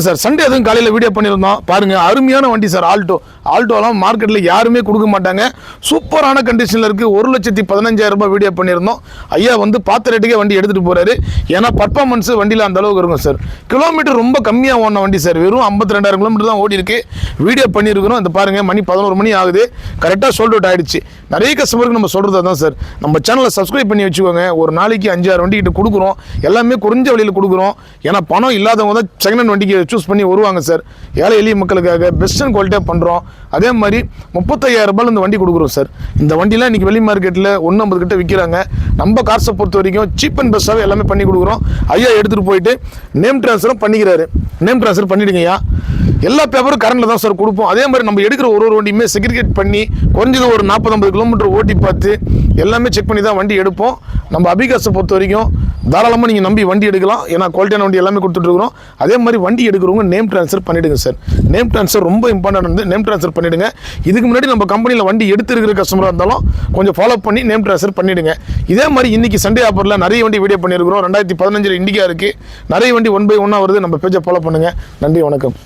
Sir Sunday அதுவும் காலையில் video பண்ணியிருந்தோம் பாருங்க, அருமையான வண்டி சார். ஆல்டோலாம் மார்க்கெட்டில் யாருமே கொடுக்க மாட்டாங்க. சூப்பரான கண்டிஷனில் இருக்குது. 1,15,000 ரூபாய் வீடியோ பண்ணியிருந்தோம். ஐயா வந்து பார்த்த ரேட்டுக்கே வண்டி எடுத்துகிட்டு போகிறாரு. ஏன்னா பர்ஃபார்மன்ஸ் வண்டியில் அந்த அளவுக்கு இருக்கும் சார். கிலோமீட்டர் ரொம்ப கம்மியாக ஓடின வண்டி சார். வெறும் 52,000 கிலோமீட்டர் தான் ஓடி இருக்கு. வீடியோ பண்ணியிருக்கிறோம். இந்த பாருங்க, மணி 11 மணி ஆகுது. கரெக்டாக சோல்ட் அவுட் ஆயிடுச்சு. நிறைய கஸ்டமருக்கு நம்ம சொல்கிறது தான் சார். நம்ம சேனலை சப்ஸ்கிரைப் பண்ணி வச்சுக்கோங்க. ஒரு நாளைக்கு 5-6 வண்டி கிட்ட கொடுக்குறோம். எல்லாமே குறைஞ்ச வழியில் கொடுக்குறோம். ஏன்னா பணம் இல்லாதவங்க தான் செகண்ட் ஹேண்ட் வண்டிக்கு சூஸ் பண்ணி வருவாங்க சார். ஏழை எளிய மக்களுக்காக பெஸ்ட் அண்ட் குவாலிட்டியாக பண்ணுறோம். அதே மாதிரி 35,000 ரூபாயில் இந்த வண்டி கொடுக்குறோம் சார். இந்த வண்டிலாம் இன்றைக்கி வெளி மார்க்கெட்டில் 150 கிட்ட விற்கிறாங்க. நம்ம கார்ஸை பொறுத்த வரைக்கும் சீப் அண்ட் பெஸ்ட்டாகவே எல்லாமே பண்ணி கொடுக்குறோம். ஐயா எடுத்துகிட்டு போயிட்டு நேம் ட்ரான்ஸ்ஃபரும் பண்ணிக்கிறாரு. நேம் ட்ரான்ஸ்ஃபர் பண்ணிவிடுங்க ஐயா. எல்லா பேப்பரும் கரண்டில் தான் சார் கொடுப்போம். அதே மாதிரி நம்ம எடுக்கிற ஒரு வண்டியுமே செக்ரிகேட் பண்ணி குறைஞ்சது ஒரு 40-50 கிலோமீட்டர் ஓட்டி பார்த்து எல்லாமே செக் பண்ணி தான் வண்டி எடுப்போம். நம்ம அபிகாஸை பொறுத்த வரைக்கும் தாராளமாக நீங்கள் நம்பி வண்டி எடுக்கலாம். ஏன்னா குவாலிட்டியான வண்டி எல்லாமே கொடுத்துட்ருக்குறோம். அதே மாதிரி வண்டி எடுக்கிறவங்க நேம் ட்ரான்ஸ்ஃபர் பண்ணிவிடுங்க சார். நேம் ட்ரான்ஸ்ஃபர் ரொம்ப இம்பார்ட்டன்ட் வந்து நேம் ட்ரான்ஸ்ஃபர் பண்ணிவிடுங்க. இதுக்கு முன்னாடி நம்ம கம்பெனியில் வண்டி எடுத்துருக்கிற கஸ்டமராக இருந்தாலும் கொஞ்சம் ஃபாலோ பண்ணி நேம் ட்ரான்ஸ்ஃபர் பண்ணிவிடுங்க. இதே மாதிரி இன்றைக்கி சண்டே ஆஃபரில் நிறைய வண்டி வீடியோ பண்ணியிருக்கிறோம். 2015 இண்டிகா இருக்குது. நிறைய வண்டி 1 by 1 வருது. நம்ம பேஜை ஃபாலோ பண்ணுங்கள். நன்றி, வணக்கம்.